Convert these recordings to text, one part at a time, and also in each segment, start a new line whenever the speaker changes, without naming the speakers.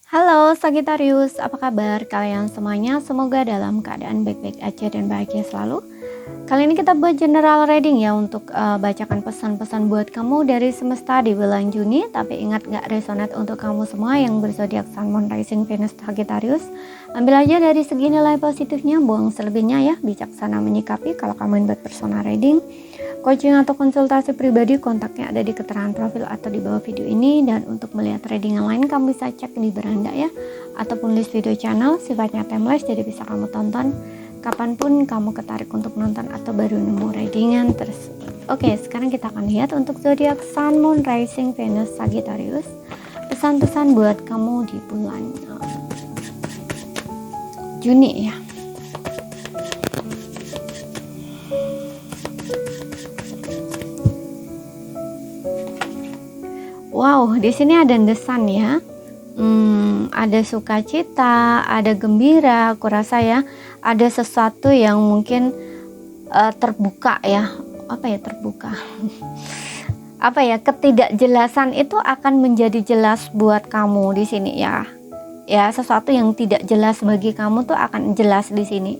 Halo Sagittarius, apa kabar kalian semuanya? Semoga dalam keadaan baik-baik aja dan bahagia selalu. Kali ini kita buat general reading ya untuk bacakan pesan-pesan buat kamu dari semesta di bulan Juni. Tapi ingat gak resonate untuk kamu semua yang berzodiak Sun, Moon, Rising, Venus, Sagittarius. Ambil aja dari segi nilai positifnya, buang selebihnya ya. Bijaksana menyikapi kalau kamu ingin buat personal reading. Coaching atau konsultasi pribadi kontaknya ada di keterangan profil atau di bawah video ini. Dan untuk melihat reading yang lain kamu bisa cek di beranda ya, ataupun list video channel, sifatnya timeless jadi bisa kamu tonton kapanpun kamu ketarik untuk nonton atau baru nemu readingan tersebut. Oke, sekarang kita akan lihat untuk zodiak Sun, Moon, Rising, Venus, Sagittarius, pesan-pesan buat kamu di bulan Juni ya. Wow, di sini ada the Sun ya. Ada sukacita, ada gembira, aku rasa ya. Ada sesuatu yang mungkin terbuka ya. Apa ya terbuka? Apa ya, ketidakjelasan itu akan menjadi jelas buat kamu di sini ya. Ya, sesuatu yang tidak jelas bagi kamu tuh akan jelas di sini.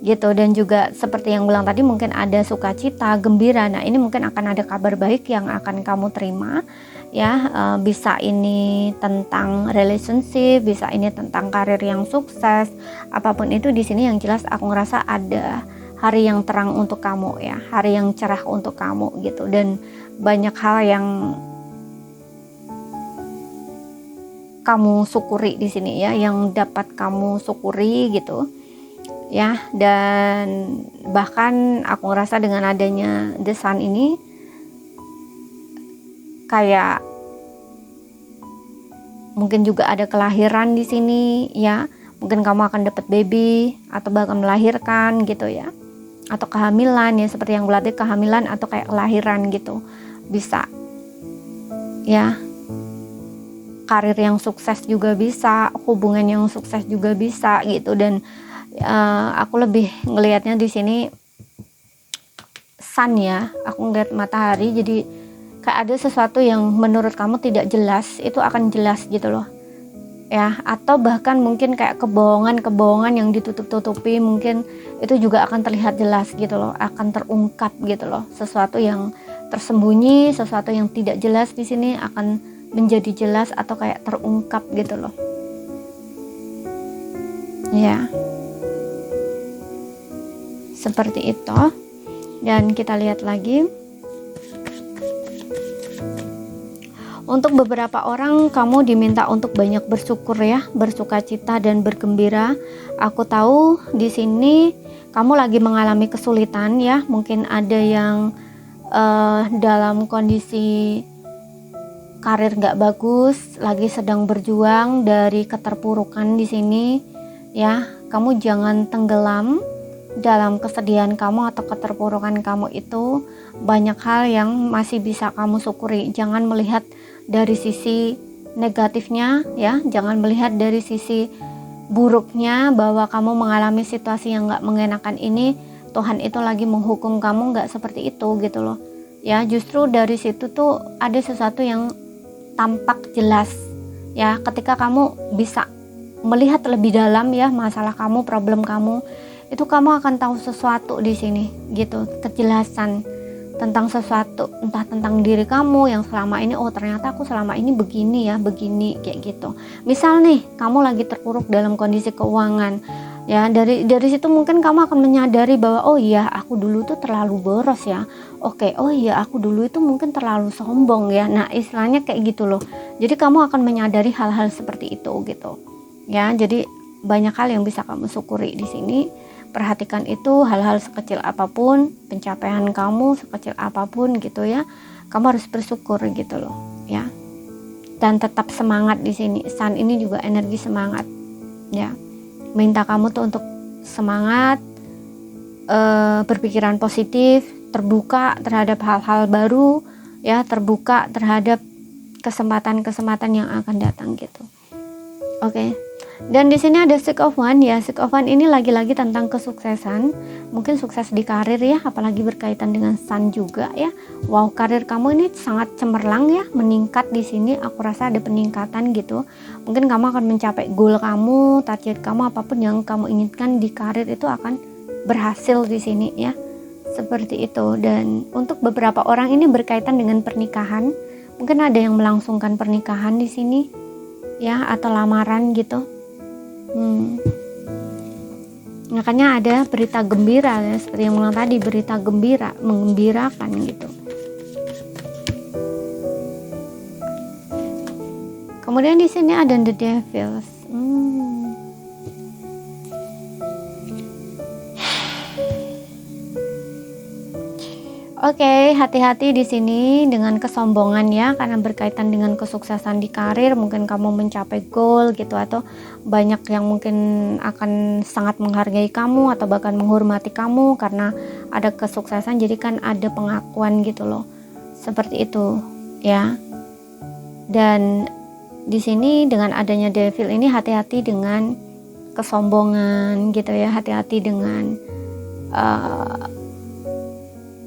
Gitu. Dan juga seperti yang bilang tadi, mungkin ada sukacita, gembira. Nah, ini mungkin akan ada kabar baik yang akan kamu terima. Ya, bisa ini tentang relationship, bisa ini tentang karir yang sukses, apapun itu di sini yang jelas aku ngerasa ada hari yang terang untuk kamu ya, hari yang cerah untuk kamu gitu. Dan banyak hal yang kamu syukuri di sini ya, yang dapat kamu syukuri gitu ya. Dan bahkan aku ngerasa dengan adanya The Sun ini kayak mungkin juga ada kelahiran di sini ya, mungkin kamu akan dapat baby atau bahkan melahirkan gitu ya, atau kehamilan ya, seperti yang berarti kehamilan atau kayak kelahiran gitu bisa ya. Karir yang sukses juga bisa, hubungan yang sukses juga bisa gitu. Dan aku lebih ngelihatnya di sini Sun ya, aku ngeliat matahari, jadi kayak ada sesuatu yang menurut kamu tidak jelas, itu akan jelas gitu loh ya. Atau bahkan mungkin kayak kebohongan yang ditutup-tutupi, mungkin itu juga akan terlihat jelas gitu loh, akan terungkap gitu loh. Sesuatu yang tersembunyi, sesuatu yang tidak jelas di sini akan menjadi jelas atau kayak terungkap gitu loh ya, seperti itu. Dan kita lihat lagi untuk beberapa orang, kamu diminta untuk banyak bersyukur ya, bersukacita dan bergembira. Aku tahu di sini kamu lagi mengalami kesulitan ya, mungkin ada yang dalam kondisi karir nggak bagus, lagi sedang berjuang dari keterpurukan di sini ya. Kamu jangan tenggelam dalam kesedihan kamu atau keterpurukan kamu itu. Banyak hal yang masih bisa kamu syukuri. Jangan melihat dari sisi negatifnya ya, jangan melihat dari sisi buruknya bahwa kamu mengalami situasi yang nggak mengenakan ini, Tuhan itu lagi menghukum kamu, nggak seperti itu gitu loh ya. Justru dari situ tuh ada sesuatu yang tampak jelas ya, ketika kamu bisa melihat lebih dalam ya masalah kamu, problem kamu, itu kamu akan tahu sesuatu di sini gitu, kejelasan tentang sesuatu, entah tentang diri kamu yang selama ini, oh ternyata aku selama ini begini ya, begini kayak gitu. Misal nih kamu lagi terpuruk dalam kondisi keuangan ya, dari situ mungkin kamu akan menyadari bahwa oh iya aku dulu tuh terlalu boros ya, oke, oh iya aku dulu itu mungkin terlalu sombong ya. Nah istilahnya kayak gitu loh. Jadi kamu akan menyadari hal-hal seperti itu gitu ya. Jadi banyak hal yang bisa kamu syukuri di sini. Perhatikan itu, hal-hal sekecil apapun, pencapaian kamu sekecil apapun gitu ya, kamu harus bersyukur gitu loh ya. Dan tetap semangat di sini. Sun ini juga energi semangat ya. Minta kamu tuh untuk semangat, berpikiran positif, terbuka terhadap hal-hal baru ya, terbuka terhadap kesempatan-kesempatan yang akan datang gitu. Oke. Dan di sini ada Six of Wands ya. Six of Wands ini lagi-lagi tentang kesuksesan. Mungkin sukses di karir ya, apalagi berkaitan dengan Sun juga ya. Wow, karir kamu ini sangat cemerlang ya, meningkat di sini. Aku rasa ada peningkatan gitu. Mungkin kamu akan mencapai goal kamu, target kamu, apapun yang kamu inginkan di karir itu akan berhasil di sini ya. Seperti itu. Dan untuk beberapa orang ini berkaitan dengan pernikahan. Mungkin ada yang melangsungkan pernikahan di sini ya, atau lamaran gitu. Makanya ada berita gembira ya, seperti yang bilang tadi, berita gembira, menggembirakan gitu. Kemudian di sini ada the devils. Oke, hati-hati di sini dengan kesombongan ya, karena berkaitan dengan kesuksesan di karir. Mungkin kamu mencapai goal gitu, atau banyak yang mungkin akan sangat menghargai kamu atau bahkan menghormati kamu karena ada kesuksesan. Jadi kan ada pengakuan gitu loh, seperti itu ya. Dan di sini dengan adanya devil ini, hati-hati dengan kesombongan gitu ya, hati-hati dengan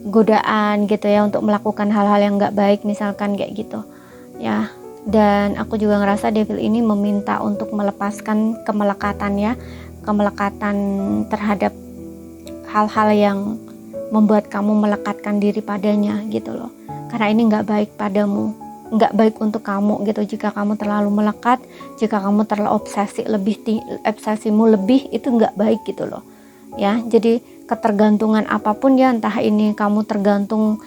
godaan gitu ya untuk melakukan hal-hal yang nggak baik, misalkan kayak gitu ya. Dan aku juga ngerasa devil ini meminta untuk melepaskan kemelekatan ya, kemelekatan terhadap hal-hal yang membuat kamu melekatkan diri padanya gitu loh, karena ini nggak baik padamu, nggak baik untuk kamu gitu. Jika kamu terlalu melekat, jika kamu terlalu obsesi, obsesimu lebih, itu nggak baik gitu loh ya. Jadi ketergantungan apapun ya, entah ini kamu tergantung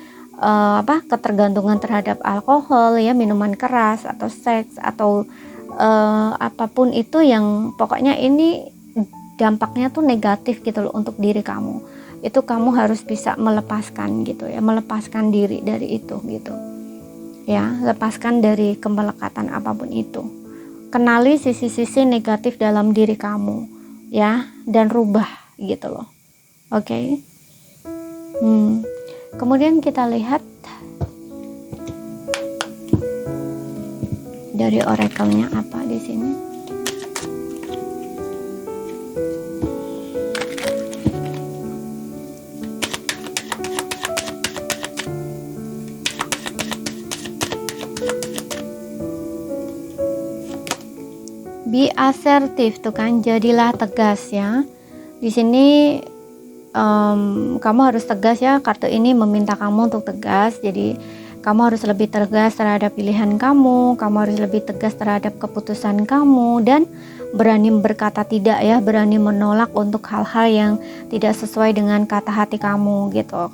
ketergantungan terhadap alkohol ya, minuman keras atau seks atau apapun itu, yang pokoknya ini dampaknya tuh negatif gitu loh untuk diri kamu. Itu kamu harus bisa melepaskan gitu ya, melepaskan diri dari itu gitu ya, lepaskan dari kemelekatan apapun itu. Kenali sisi-sisi negatif dalam diri kamu ya, dan rubah gitu loh. Oke. Kemudian kita lihat dari oracle-nya apa di sini. Be assertive tuh kan, jadilah tegas ya. Di sini kamu harus tegas ya, kartu ini meminta kamu untuk tegas. Jadi kamu harus lebih tegas terhadap pilihan kamu harus lebih tegas terhadap keputusan kamu, dan berani berkata tidak ya, berani menolak untuk hal-hal yang tidak sesuai dengan kata hati kamu gitu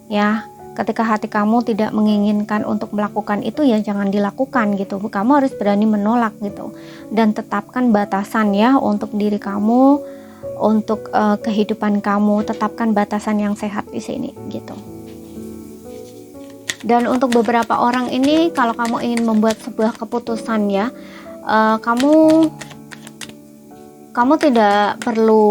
ya. Ketika hati kamu tidak menginginkan untuk melakukan itu ya jangan dilakukan gitu. Kamu harus berani menolak gitu, dan tetapkan batasan ya untuk diri kamu, untuk kehidupan kamu. Tetapkan batasan yang sehat di sini gitu. Dan untuk beberapa orang ini, kalau kamu ingin membuat sebuah keputusan ya, kamu tidak perlu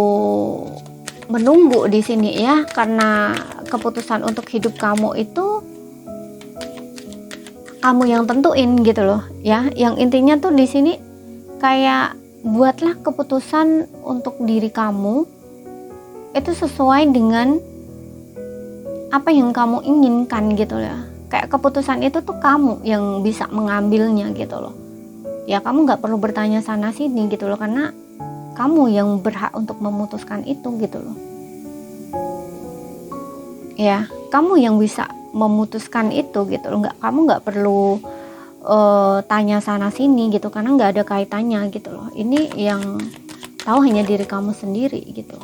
menunggu di sini ya, karena keputusan untuk hidup kamu itu kamu yang tentuin gitu loh ya. Yang intinya tuh di sini kayak buatlah keputusan untuk diri kamu itu sesuai dengan apa yang kamu inginkan gitu ya. Kayak keputusan itu tuh kamu yang bisa mengambilnya gitu loh ya. Kamu nggak perlu bertanya sana sini gitu loh, karena kamu yang berhak untuk memutuskan itu gitu loh ya. Kamu yang bisa memutuskan itu gitu loh. Kamu nggak perlu tanya sana sini gitu, karena nggak ada kaitannya gitu loh. Ini yang tahu hanya diri kamu sendiri gitu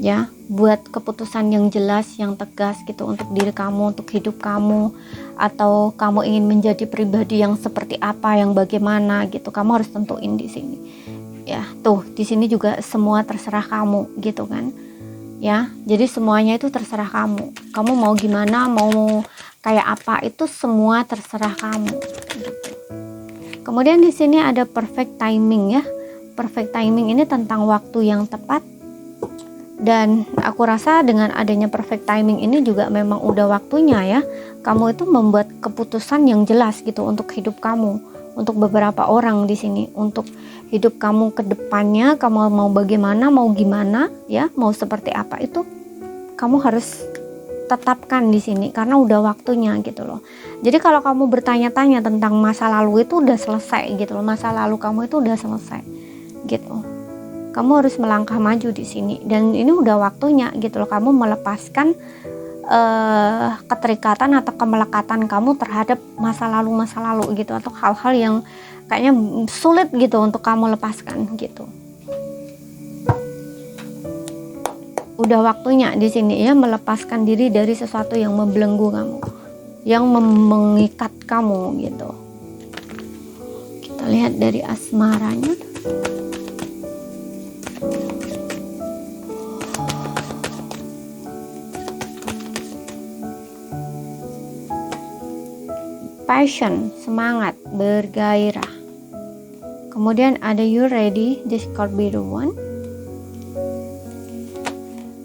ya. Buat keputusan yang jelas, yang tegas gitu untuk diri kamu, untuk hidup kamu, atau kamu ingin menjadi pribadi yang seperti apa, yang bagaimana gitu. Kamu harus tentuin di sini ya. Tuh di sini juga semua terserah kamu gitu kan ya. Jadi semuanya itu terserah kamu. Kamu mau gimana, mau kayak apa, itu semua terserah kamu gitu. Kemudian di sini ada perfect timing ya. Perfect timing ini tentang waktu yang tepat. Dan aku rasa dengan adanya perfect timing ini juga memang udah waktunya ya, kamu itu membuat keputusan yang jelas gitu untuk hidup kamu, untuk beberapa orang di sini, untuk hidup kamu ke depannya, kamu mau bagaimana, mau gimana ya, mau seperti apa, itu kamu harus tetapkan di sini karena udah waktunya gitu loh. Jadi kalau kamu bertanya-tanya tentang masa lalu itu udah selesai gitu loh, masa lalu kamu itu udah selesai gitu. Kamu harus melangkah maju di sini dan ini udah waktunya gitu loh, kamu melepaskan keterikatan atau kemelekatan kamu terhadap masa lalu gitu, atau hal-hal yang kayaknya sulit gitu untuk kamu lepaskan gitu. Udah waktunya di sini ya melepaskan diri dari sesuatu yang membelenggu kamu, yang mengikat kamu gitu. Kita lihat dari asmaranya. Passion, semangat, bergairah. Kemudian ada you ready, this could be the one.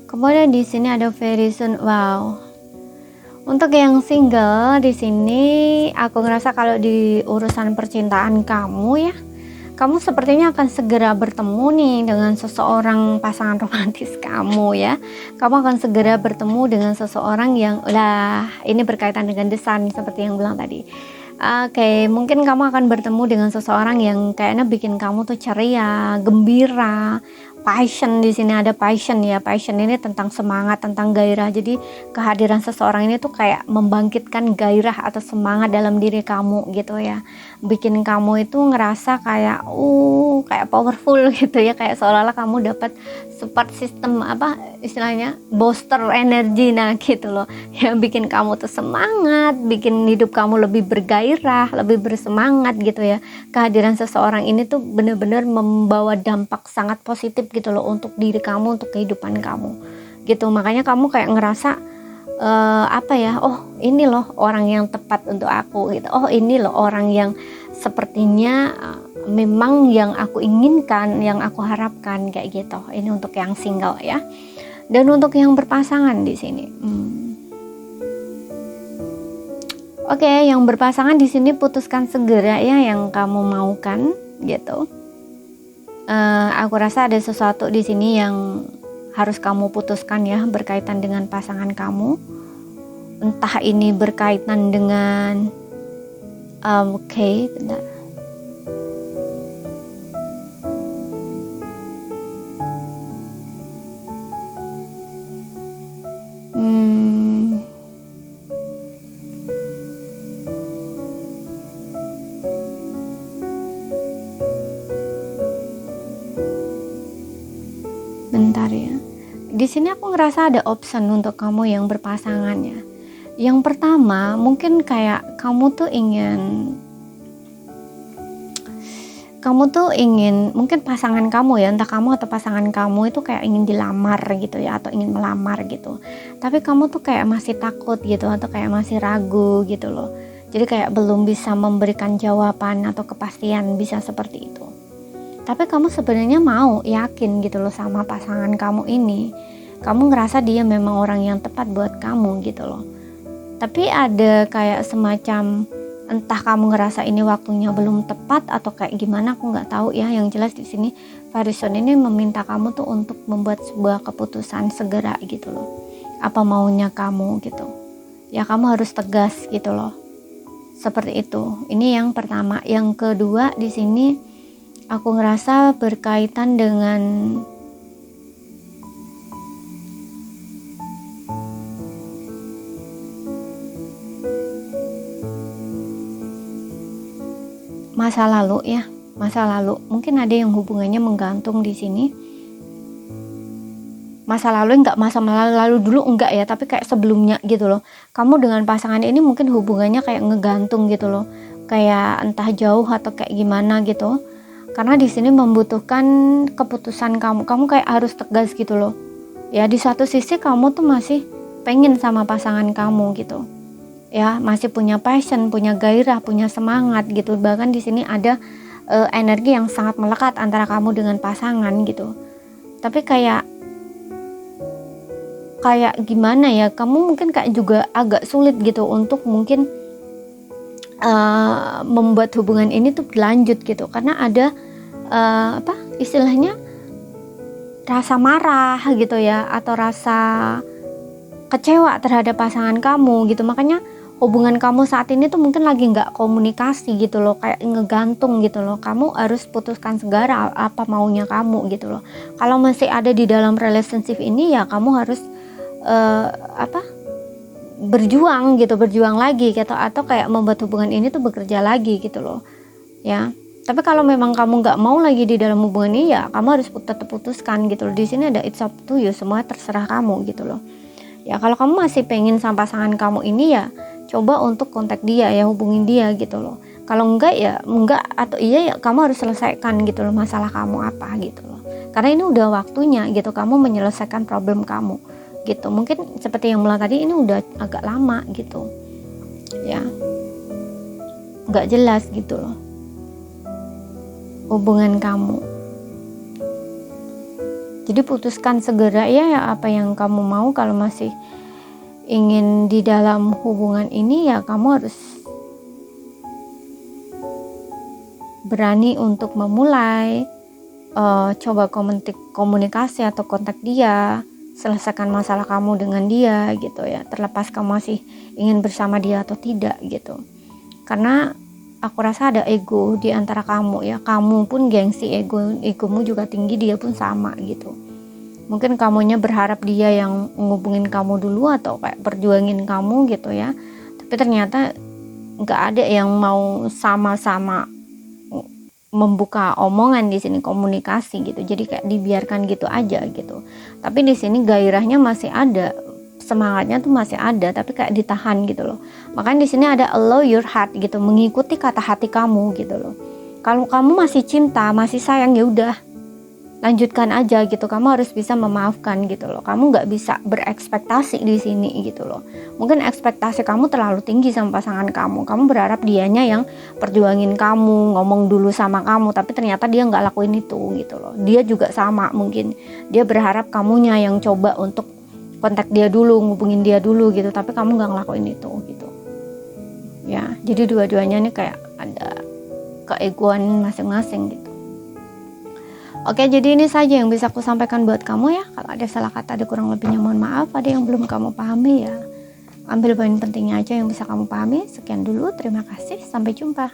Kemudian di sini ada very soon. Wow. Untuk yang single di sini aku ngerasa kalau di urusan percintaan kamu ya, kamu sepertinya akan segera bertemu nih dengan seseorang pasangan romantis kamu ya. Kamu akan segera bertemu dengan seseorang yang ini berkaitan dengan The Sun seperti yang bilang tadi. Oke, mungkin kamu akan bertemu dengan seseorang yang kayaknya bikin kamu tuh ceria, gembira, passion. Di sini ada passion ya. Passion ini tentang semangat, tentang gairah. Jadi kehadiran seseorang ini tuh kayak membangkitkan gairah atau semangat dalam diri kamu gitu ya. Bikin kamu itu ngerasa kayak kayak powerful gitu ya, kayak seolah-olah kamu dapat support system, apa istilahnya, booster energi gitu loh, yang bikin kamu tuh semangat, bikin hidup kamu lebih bergairah, lebih bersemangat gitu ya. Kehadiran seseorang ini tuh benar-benar membawa dampak sangat positif gitu loh untuk diri kamu, untuk kehidupan kamu gitu. Makanya kamu kayak ngerasa ini loh orang yang tepat untuk aku gitu. Ini loh orang yang sepertinya memang yang aku inginkan, yang aku harapkan kayak gitu. Ini untuk yang single ya. Dan untuk yang berpasangan di sini. Oke, yang berpasangan di sini putuskan segera ya yang kamu maukan gitu. Aku rasa ada sesuatu di sini yang harus kamu putuskan ya berkaitan dengan pasangan kamu. Entah ini berkaitan dengan bentar. Bentar ya. Di sini aku ngerasa ada option untuk kamu yang berpasangan ya. Yang pertama, mungkin kayak kamu tuh ingin, mungkin pasangan kamu ya, entah kamu atau pasangan kamu itu kayak ingin dilamar gitu ya, atau ingin melamar gitu. Tapi kamu tuh kayak masih takut gitu, atau kayak masih ragu gitu loh. Jadi kayak belum bisa memberikan jawaban atau kepastian, bisa seperti itu. Tapi kamu sebenarnya mau yakin gitu loh sama pasangan kamu ini. Kamu ngerasa dia memang orang yang tepat buat kamu gitu loh. Tapi ada kayak semacam, entah kamu ngerasa ini waktunya belum tepat atau kayak gimana, aku nggak tahu ya. Yang jelas di sini Varison ini meminta kamu tuh untuk membuat sebuah keputusan segera gitu loh. Apa maunya kamu gitu. Ya kamu harus tegas gitu loh. Seperti itu. Ini yang pertama. Yang kedua di sini aku ngerasa berkaitan dengan masa lalu ya, masa lalu. Mungkin ada yang hubungannya menggantung di sini. Masa lalu enggak, masa lalu dulu enggak ya, tapi kayak sebelumnya gitu loh. Kamu dengan pasangan ini mungkin hubungannya kayak ngegantung gitu loh. Kayak entah jauh atau kayak gimana gitu. Karena di sini membutuhkan keputusan kamu. Kamu kayak harus tegas gitu loh. Ya di satu sisi kamu tuh masih pengen sama pasangan kamu gitu. Ya masih punya passion, punya gairah, punya semangat gitu. Bahkan di sini ada energi yang sangat melekat antara kamu dengan pasangan gitu. Tapi kayak gimana ya, kamu mungkin kayak juga agak sulit gitu untuk mungkin membuat hubungan ini tuh berlanjut gitu, karena ada istilahnya rasa marah gitu ya, atau rasa kecewa terhadap pasangan kamu gitu. Makanya hubungan kamu saat ini tuh mungkin lagi nggak komunikasi gitu loh, kayak ngegantung gitu loh. Kamu harus putuskan segera apa maunya kamu gitu loh. Kalau masih ada di dalam relationship ini ya kamu harus berjuang lagi gitu, atau kayak membuat hubungan ini tuh bekerja lagi gitu loh ya. Tapi kalau memang kamu nggak mau lagi di dalam hubungan ini ya kamu harus tetap putuskan gitu loh. Di sini ada it's up to you, semua terserah kamu gitu loh ya. Kalau kamu masih pengen sama pasangan kamu ini ya coba untuk kontak dia ya, hubungin dia gitu loh. Kalau enggak ya enggak, atau iya ya kamu harus selesaikan gitu loh masalah kamu apa gitu loh, karena ini udah waktunya gitu kamu menyelesaikan problem kamu gitu. Mungkin seperti yang mulai tadi, ini udah agak lama gitu ya, nggak jelas gitu loh hubungan kamu. Jadi putuskan segera ya apa yang kamu mau. Kalau masih ingin di dalam hubungan ini ya kamu harus berani untuk memulai, coba komunikasi atau kontak dia, selesaikan masalah kamu dengan dia gitu ya, terlepas kamu masih ingin bersama dia atau tidak gitu. Karena aku rasa ada ego di antara kamu ya, kamu pun gengsi, egomu juga tinggi, dia pun sama gitu. Mungkin kamunya berharap dia yang ngubungin kamu dulu atau kayak perjuangin kamu gitu ya, tapi ternyata nggak ada yang mau sama-sama membuka omongan di sini, komunikasi gitu. Jadi kayak dibiarkan gitu aja gitu. Tapi di sini gairahnya masih ada, semangatnya tuh masih ada, tapi kayak ditahan gitu loh. Makanya di sini ada allow your heart gitu, mengikuti kata hati kamu gitu loh. Kalau kamu masih cinta, masih sayang, ya udah lanjutkan aja gitu. Kamu harus bisa memaafkan gitu loh. Kamu nggak bisa berekspektasi di sini gitu loh. Mungkin ekspektasi kamu terlalu tinggi sama pasangan kamu. Kamu berharap dianya yang perjuangin kamu, ngomong dulu sama kamu, tapi ternyata dia nggak lakuin itu gitu loh. Dia juga sama, mungkin dia berharap kamunya yang coba untuk kontak dia dulu, ngubungin dia dulu gitu, tapi kamu nggak ngelakuin itu gitu ya. Jadi dua-duanya nih kayak ada keegoan masing-masing gitu. Oke, jadi ini saja yang bisa aku sampaikan buat kamu ya. Kalau ada salah kata, ada kurang lebihnya mohon maaf. Ada yang belum kamu pahami ya, ambil poin pentingnya aja yang bisa kamu pahami. Sekian dulu, terima kasih, sampai jumpa.